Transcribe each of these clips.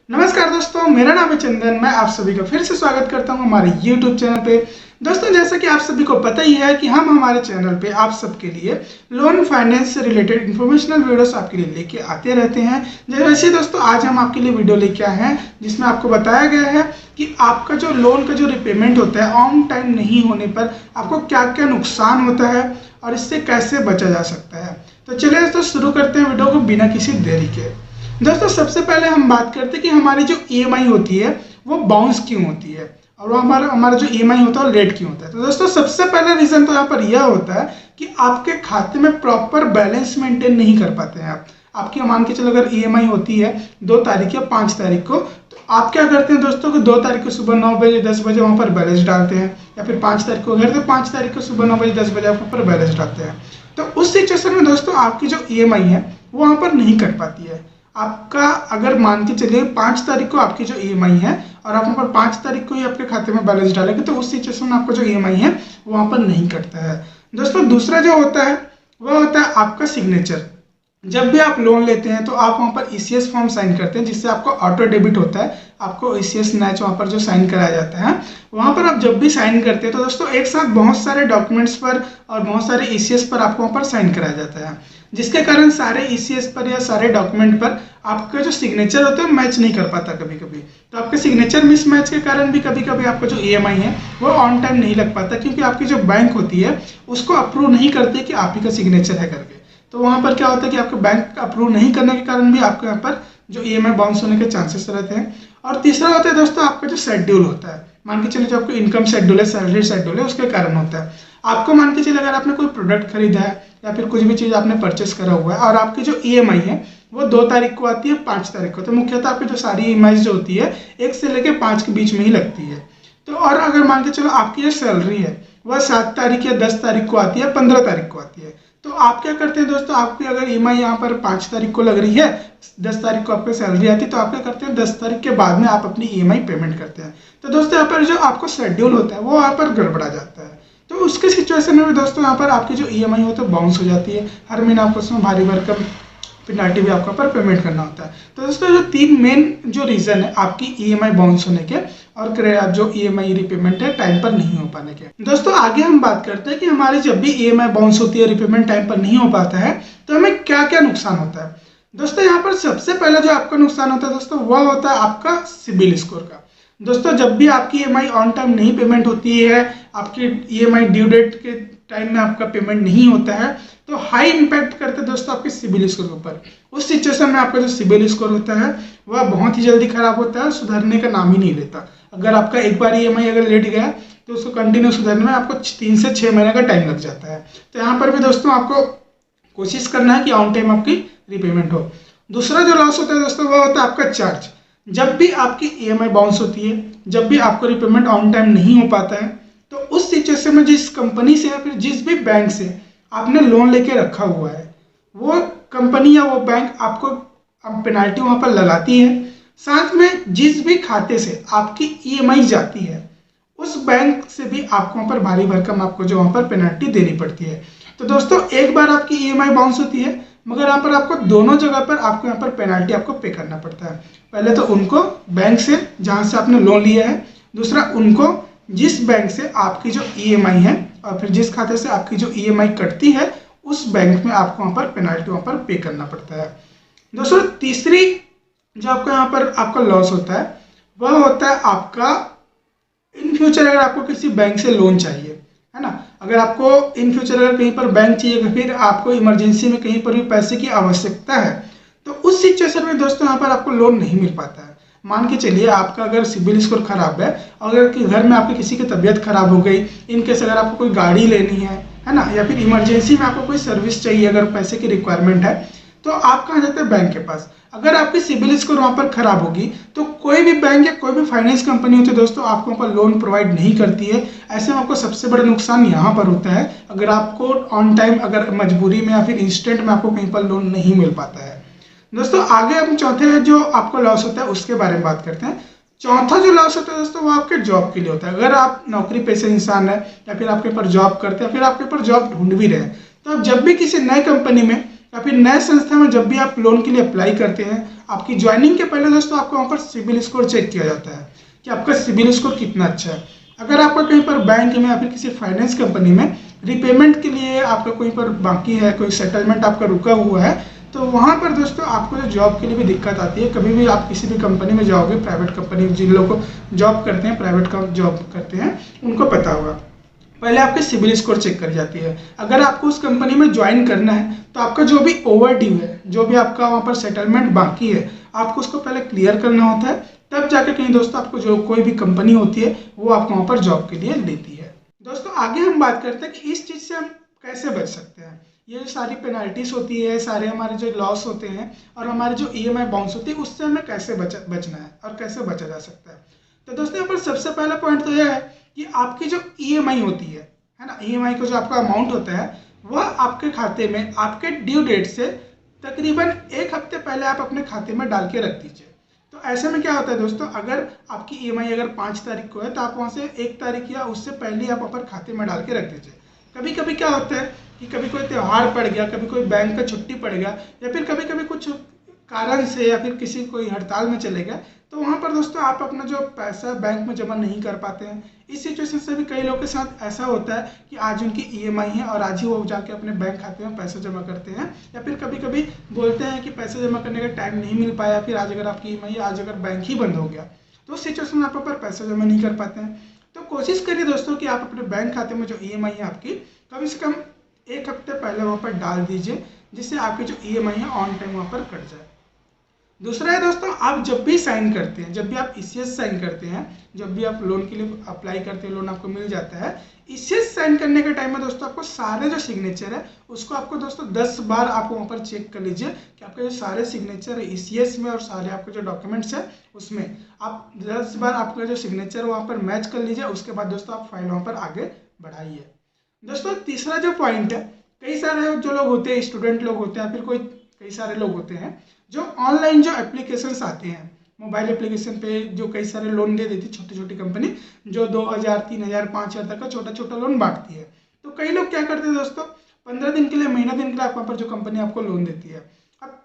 नमस्कार दोस्तों, मेरा नाम है चंदन। मैं आप सभी का फिर से स्वागत करता हूं हमारे YouTube चैनल पे। दोस्तों, जैसा कि आप सभी को पता ही है कि हम हमारे चैनल पे आप सबके लिए लोन फाइनेंस से रिलेटेड इन्फॉर्मेशनल वीडियोस आपके लिए लेके आते रहते हैं। जैसे दोस्तों, आज हम आपके लिए वीडियो लेके आए हैं जिसमें आपको बताया गया है कि आपका जो लोन का जो रिपेमेंट होता है ऑन टाइम नहीं होने पर आपको क्या क्या नुकसान होता है और इससे कैसे बचा जा सकता है। तो चलिए दोस्तों, शुरू करते हैं वीडियो को बिना किसी देरी के। दोस्तों, सबसे पहले हम बात करते हैं कि हमारी जो ईएमआई होती है वो बाउंस क्यों होती है और वो हमारा जो ईएमआई होता है वो लेट क्यों होता है। तो दोस्तों, सबसे पहला रीजन तो यहाँ पर यह होता है कि आपके खाते में प्रॉपर बैलेंस मेंटेन नहीं कर पाते हैं आप। आपकी मान के चलो अगर ईएमआई होती है 2 तारीख या 5 तारीख को, तो आप क्या करते हैं दोस्तों कि 2 तारीख को सुबह 9 बजे 10 बजे वहाँ पर बैलेंस डालते हैं, या फिर 5 तारीख को घर तो 5 तारीख को सुबह 9 बजे 10 बजे वहाँ पर बैलेंस डालते हैं। तो उस सिचुएशन में दोस्तों आपकी जो ईएमआई है वो वहाँ पर नहीं कट पाती है। आपका अगर मान के चलिए 5 तारीख को आपकी जो ईएमआई है और आप वहाँ पर 5 तारीख को ही आपके खाते में बैलेंस डालेंगे तो उस सिचुएशन में आपका जो ईएमआई है वो वहाँ पर नहीं कटता है। दोस्तों, दूसरा जो होता है वह होता है आपका सिग्नेचर। जब भी आप लोन लेते हैं तो आप वहाँ पर ईसीएस फॉर्म साइन करते हैं जिससे आपको ऑटो डेबिट होता है। आपको ईसीएस नैच वहाँ पर जो साइन कराया जाता है, वहाँ पर आप जब भी साइन करते हैं तो दोस्तों एक साथ बहुत सारे डॉक्यूमेंट्स पर और बहुत सारे ईसीएस पर आपको वहाँ पर साइन कराया जाता है, जिसके कारण सारे ईसीएस पर या सारे डॉक्यूमेंट पर आपका जो सिग्नेचर होता है मैच नहीं कर पाता कभी कभी। तो आपके सिग्नेचर मिसमैच के कारण भी कभी कभी आपका जो ईएमआई है वो ऑन टाइम नहीं लग पाता, क्योंकि आपकी जो बैंक होती है उसको अप्रूव नहीं करती कि आप ही का सिग्नेचर है करके। तो वहाँ पर क्या होता है कि आपके बैंक अप्रूव नहीं करने के कारण भी आपके यहाँ पर जो ईएमआई बाउंस होने के चांसेस रहते हैं। और तीसरा होता है दोस्तों आपका जो शेड्यूल होता है। मान के चलिए जो आपको इनकम शेड्यूल है, सैलरी शेड्यूल है, उसके कारण होता है। आपको मान के चलिए अगर आपने कोई प्रोडक्ट खरीदा है या फिर कुछ भी चीज़ आपने परचेस करा हुआ है और आपकी जो ईएमआई है वो 2 तारीख को आती है 5 तारीख को, तो मुख्यतः आपकी जो सारी ईएमआई जो होती है 1 से लेकर 5 के बीच में ही लगती है। तो और अगर मान के चलो आपकी जो सैलरी है वह 7 तारीख या 10 तारीख को आती है, 15 तारीख को आती है, तो आप क्या करते हैं दोस्तों, आपकी अगर ईएमआई यहाँ पर 5 तारीख को लग रही है, 10 तारीख को आपकी सैलरी आती है, तो आप क्या करते हैं 10 तारीख के बाद में आप अपनी ईएमआई पेमेंट करते हैं। तो दोस्तों यहाँ पर जो आपको शेड्यूल होता है वो यहाँ पर गड़बड़ा जाता है। तो उसके सिचुएशन में भी दोस्तों यहाँ पर आपकी जो ईएमआई होती है बाउंस हो जाती है। हर महीने आपको उसमें भारी भरकम पेनाल्टी भी आपको पर पेमेंट करना होता है। तो दोस्तों जो 3 मेन जो रीजन है आपकी ईएमआई बाउंस होने के और जो ईएमआई रिपेमेंट है टाइम पर नहीं हो पाने के। दोस्तों, आगे हम बात करते हैं कि हमारी जब भी ईएमआई बाउंस होती है, रिपेमेंट टाइम पर नहीं हो पाता है, तो हमें क्या क्या नुकसान होता है। दोस्तों, यहाँ पर सबसे पहले जो आपका नुकसान होता है दोस्तों वह होता है आपका सिबिल स्कोर का। दोस्तों, जब भी आपकी ईएमआई ऑन टाइम नहीं पेमेंट होती है, आपकी ईएमआई ड्यू डेट के टाइम में आपका पेमेंट नहीं होता है, तो हाई इंपैक्ट करते हैं दोस्तों आपके सिबिल स्कोर के ऊपर। उस सिचुएशन में आपका जो सिबिल स्कोर होता है वह बहुत ही जल्दी खराब होता है, सुधरने का नाम ही नहीं लेता। अगर आपका एक बार ईएमआई अगर लेट गया तो उसको कंटिन्यू सुधरने में आपको 3 से 6 महीने का टाइम लग जाता है। तो यहाँ पर भी दोस्तों आपको कोशिश करना है कि ऑन टाइम आपकी रिपेमेंट हो। दूसरा जो लॉस होता है दोस्तों वह होता है आपका चार्ज। जब भी आपकी ईएमआई बाउंस होती है, जब भी आपको रिपेमेंट ऑन टाइम नहीं हो पाता है, तो उस सिचुएशन में जिस कंपनी से या फिर जिस भी बैंक से आपने लोन लेके रखा हुआ है वो कंपनी या वो बैंक आपको पेनाल्टी वहाँ पर लगाती है। साथ में जिस भी खाते से आपकी ईएमआई जाती है उस बैंक से भी आपको वहाँ पर भारी भरकम आपको जो वहाँ पर पेनाल्टी देनी पड़ती है। तो दोस्तों, एक बार आपकी ईएमआई बाउंस होती है मगर यहाँ पर आपको दोनों जगह पर आपको यहाँ पर पेनाल्टी आपको पे करना पड़ता है। पहले तो उनको बैंक से जहाँ से आपने लोन लिया है, दूसरा उनको जिस बैंक से आपकी जो ईएमआई है और फिर जिस खाते से आपकी जो ईएमआई कटती है उस बैंक में आपको वहाँ पर पेनाल्टी वहाँ पर पे करना पड़ता है। दोस्तों, तीसरी जो आपको यहाँ पर आपका लॉस होता है वह होता है आपका इन फ्यूचर अगर आपको किसी बैंक से लोन चाहिए, है ना, अगर आपको इन फ्यूचर अगर कहीं पर बैंक चाहिए, फिर आपको इमरजेंसी में कहीं पर भी पैसे की आवश्यकता है, तो उस सिचुएशन में दोस्तों यहाँ पर आपको लोन नहीं मिल पाता है। मान के चलिए आपका अगर सिबिल स्कोर खराब है, अगर कि घर में आपकी किसी की तबीयत खराब हो गई, इनकेस अगर आपको कोई गाड़ी लेनी है ना, या फिर इमरजेंसी में आपको कोई सर्विस चाहिए, अगर पैसे की रिक्वायरमेंट है, तो आप कहाँ जाते हैं, बैंक के पास। अगर आपकी सिबिल स्कोर वहाँ पर खराब होगी तो कोई भी बैंक या कोई भी फाइनेंस कंपनी होती है दोस्तों आपको वहाँ पर लोन प्रोवाइड नहीं करती है। ऐसे में आपको सबसे बड़ा नुकसान यहाँ पर होता है, अगर आपको ऑन टाइम अगर मजबूरी में या फिर इंस्टेंट में आपको कहीं पर लोन नहीं मिल पाता है। दोस्तों, आगे हम चौथे जो आपको लॉस होता है उसके बारे में बात करते हैं। चौथा जो लॉस होता है दोस्तों वो आपके जॉब के लिए होता है। अगर आप नौकरी पेशे इंसान है या फिर आपके ऊपर जॉब करते हैं, फिर आपके ऊपर जॉब ढूंढ भी रहे हैं, तो आप जब भी किसी नए कंपनी में या फिर नए संस्था में जब भी आप लोन के लिए अप्लाई करते हैं, आपकी ज्वाइनिंग के पहले दोस्तों आपको वहाँ पर सिबिल स्कोर चेक किया जाता है कि आपका सिबिल स्कोर कितना अच्छा है। अगर आपका कहीं पर बैंक में या फिर किसी फाइनेंस कंपनी में रिपेमेंट के लिए आपका कहीं पर बाकी है, कोई सेटलमेंट आपका रुका हुआ है, तो वहाँ पर दोस्तों आपको जो जॉब के लिए भी दिक्कत आती है। कभी भी आप किसी भी कंपनी में जाओगे, प्राइवेट कंपनी, जिन लोगों को जॉब करते हैं, प्राइवेट का जॉब करते हैं, उनको पता होगा, पहले आपके सिबिल स्कोर चेक करी जाती है। अगर आपको उस कंपनी में ज्वाइन करना है तो आपका जो भी ओवर ड्यू है, जो भी आपका वहाँ पर सेटलमेंट बाकी है, आपको उसको पहले क्लियर करना होता है, तब जाके कहीं दोस्तों आपको जो कोई भी कंपनी होती है वो आपको वहाँ पर जॉब के लिए लेती है। दोस्तों आगे हम बात करते हैं कि इस चीज़ से हम कैसे बच सकते हैं। ये जो सारी पेनाल्टीज होती है, सारे हमारे जो लॉस होते हैं और हमारे जो ईएमआई बाउंस होती है, उससे हमें कैसे बचना है और कैसे बचा जा सकता है। तो दोस्तों यहाँ पर सबसे पहला पॉइंट तो यह है कि आपकी जो ईएमआई होती है ना, ईएमआई का जो आपका अमाउंट होता है वह आपके खाते में आपके ड्यू डेट से तकरीबन 1 हफ्ते पहले आप अपने खाते में डाल के रख दीजिए। तो ऐसे में क्या होता है दोस्तों, अगर आपकी ईएमआई अगर 5 तारीख को है तो आप वहाँ से 1 तारीख या उससे पहले आप अपने खाते में डाल के रख दीजिए। कभी कभी क्या होता है कि कभी कोई त्यौहार पड़ गया, कभी कोई बैंक का छुट्टी पड़ गया, या फिर कभी कभी कुछ कारण से या फिर किसी कोई हड़ताल में चले गए, तो वहाँ पर दोस्तों आप अपना जो पैसा बैंक में जमा नहीं कर पाते हैं। इस सिचुएशन से भी कई लोगों के साथ ऐसा होता है कि आज उनकी ईएमआई है और आज ही वो जाके अपने बैंक खाते में पैसा जमा करते हैं, या फिर कभी कभी बोलते हैं कि पैसा जमा करने का टाइम नहीं मिल पाया, फिर आज अगर आपकी ईएमआई है, आज अगर बैंक ही बंद हो गया, तो उस सिचुएशन में आप पर पैसा जमा नहीं कर पाते हैं। तो कोशिश करिए दोस्तों कि आप अपने बैंक खाते में जो ईएमआई है आपकी, कम से कम 1 हफ्ते पहले वहाँ पर डाल दीजिए, जिससे आपकी जो ईएमआई है ऑन टाइम वहाँ पर कट जाए। दूसरा है दोस्तों, आप जब भी साइन करते हैं, जब भी आप ईसीएस साइन करते हैं, जब भी आप लोन के लिए अप्लाई करते हैं, लोन आपको मिल जाता है, ईसीएस साइन करने के टाइम में दोस्तों आपको सारे जो सिग्नेचर है उसको आपको दोस्तों 10 बार आप वहाँ पर चेक कर लीजिए कि आपके जो सारे सिग्नेचर है ईसीएस में और सारे आपके जो डॉक्यूमेंट्स है उसमें आप 10 बार आपका जो सिग्नेचर वहाँ पर मैच कर लीजिए। उसके बाद दोस्तों आप फाइल वहाँ पर आगे बढ़ाइए। दोस्तों तीसरा जो पॉइंट है, कई सारे जो लोग होते हैं, स्टूडेंट लोग होते हैं, फिर कई सारे लोग होते हैं जो ऑनलाइन जो एप्लीकेशंस आते हैं, मोबाइल एप्लीकेशन पे जो कई सारे लोन दे देती है छोटी छोटी कंपनी, जो 2000, 3000, 5000 तक का छोटा छोटा लोन बांटती है। तो कई लोग क्या करते हैं दोस्तों, 15 दिन के लिए, महीना दिन के लिए वहाँ पर जो कंपनी आपको लोन देती है, अब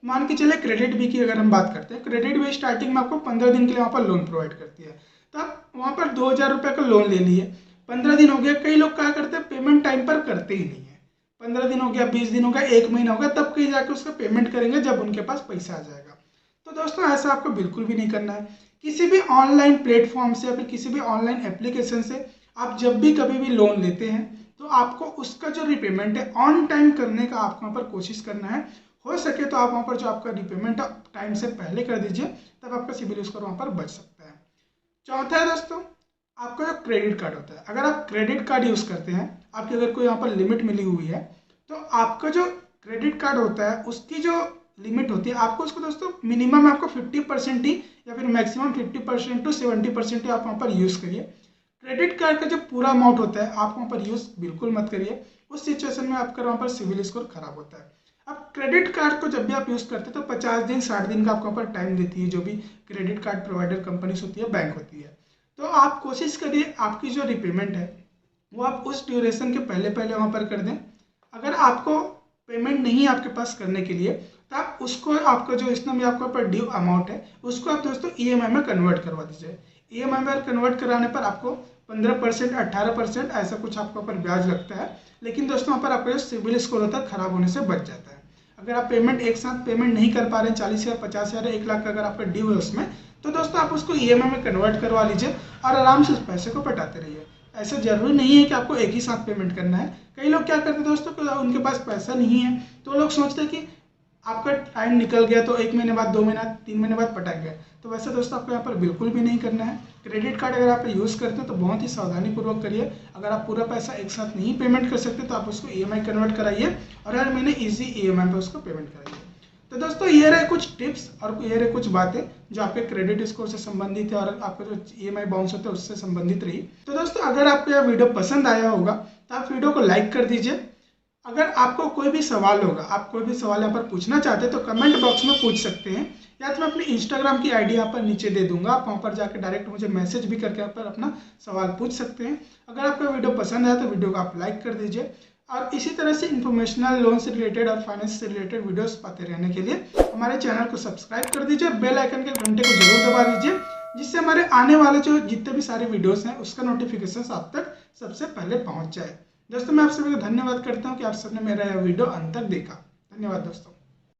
मान के चले क्रेडिट बी की अगर हम बात करते हैं, क्रेडिट बी स्टार्टिंग में आपको 15 दिन के लिए वहाँ पर लोन प्रोवाइड करती है। तो आप वहाँ पर 2000 रुपये का लोन ले लिए, 15 दिन हो गया, कई लोग क्या करते हैं पेमेंट टाइम पर करते ही नहीं है। 15 दिन हो गया, 20 दिन हो गया, 1 महीना हो गया, तब कहीं जाके उसका पेमेंट करेंगे जब उनके पास पैसा आ जाएगा। तो दोस्तों ऐसा आपको बिल्कुल भी नहीं करना है। किसी भी ऑनलाइन प्लेटफॉर्म से या फिर किसी भी ऑनलाइन एप्लीकेशन से आप जब भी कभी भी लोन लेते हैं तो आपको उसका जो रिपेमेंट है ऑन टाइम करने का आपको वहाँ पर कोशिश करना है। हो सके तो आप वहाँ पर जो आपका रिपेमेंट टाइम से पहले कर दीजिए, तब आपका सिबिल स्कोर वहाँ पर बच सकता है। चौथा है दोस्तों, आपका जो क्रेडिट कार्ड होता है, अगर आप क्रेडिट कार्ड यूज़ करते हैं, आपकी अगर कोई यहाँ पर लिमिट मिली हुई है, तो आपका जो क्रेडिट कार्ड होता है उसकी जो लिमिट होती है, आपको उसको दोस्तों मिनिमम आपको 50% ही या फिर मैक्सिमम 50% टू 70% ही आप वहाँ पर यूज़ करिए। क्रेडिट कार्ड का जो पूरा अमाउंट होता है आप वहाँ पर यूज़ बिल्कुल मत करिए। उस सिचुएशन में आपका वहाँ पर सिविल स्कोर खराब होता है। अब क्रेडिट कार्ड को जब भी आप यूज़ करते हैं तो 50 दिन 60 दिन का आपको वहाँ पर टाइम देती है जो भी क्रेडिट कार्ड प्रोवाइडर कंपनीज होती है, बैंक होती है। तो आप कोशिश करिए आपकी जो रिपेमेंट है वो आप उस ड्यूरेशन के पहले पहले वहाँ पर कर दें। अगर आपको पेमेंट नहीं है आपके पास करने के लिए, तो आप उसको आपका जो इतना भी आपका पर ड्यू अमाउंट है उसको आप दोस्तों ईएमआई में कन्वर्ट करवा दीजिए। ईएमआई में कन्वर्ट कराने पर आपको 15%, 18% ऐसा कुछ आपके ऊपर ब्याज लगता है, लेकिन दोस्तों वहाँ पर आपका जो सिबिल स्कोर होता है खराब होने से बच जाता है। अगर आप पेमेंट एक साथ पेमेंट नहीं कर पा रहे हैं, 40,000, 50,000, 1 लाख का अगर आपका ड्यू है उसमें, तो दोस्तों आप उसको ईएमआई में कन्वर्ट करवा लीजिए और आराम से उस पैसे को पटाते रहिए। ऐसा जरूरी नहीं है कि आपको एक ही साथ पेमेंट करना है। कई लोग क्या करते हैं दोस्तों, उनके पास पैसा नहीं है तो लोग सोचते हैं कि आपका टाइम निकल गया तो 1 महीने बाद, 2 महीना, 3 महीने बाद पटाएंगे। तो वैसे दोस्तों आपको यहाँ पर बिल्कुल भी नहीं करना है। क्रेडिट कार्ड अगर आप यूज़ करते हैं तो बहुत ही सावधानी पूर्वक करिए। अगर आप पूरा पैसा एक साथ नहीं पेमेंट कर सकते तो आप उसको ईएमआई कन्वर्ट कराइए और हर महीने इजी ईएमआई पे उसको पेमेंट कराइए। तो दोस्तों ये रहे कुछ टिप्स और ये रहे कुछ बातें जो आपके क्रेडिट स्कोर से संबंधित है और आपका जो ईएमआई बाउंस होता है उससे संबंधित रही। तो दोस्तों अगर आपको यह वीडियो पसंद आया होगा तो आप वीडियो को लाइक कर दीजिए। अगर आपको कोई भी सवाल होगा, आप कोई भी सवाल यहाँ पर पूछना चाहते हैं तो कमेंट बॉक्स में पूछ सकते हैं, या तो मैं अपनी इंस्टाग्राम की आईडी यहाँ पर नीचे दे दूंगा, आप वहाँ पर जाकर डायरेक्ट मुझे मैसेज भी करके यहाँ पर अपना सवाल पूछ सकते हैं। अगर आपको वीडियो पसंद आया तो वीडियो को आप लाइक कर दीजिए। और इसी तरह से इंफॉर्मेशनल लोन से रिलेटेड और फाइनेंस से रिलेटेड वीडियोस पाते रहने के लिए हमारे चैनल को सब्सक्राइब कर दीजिए, बेल आइकन के घंटे को जरूर दबा दीजिए, जिससे हमारे आने वाले जो जितने भी सारे वीडियोस हैं उसका नोटिफिकेशन आप तक सबसे पहले पहुंच जाए। दोस्तों मैं आप सभी को धन्यवाद करता हूं कि आप सबने मेरा यह वीडियो अंत तक देखा। धन्यवाद दोस्तों।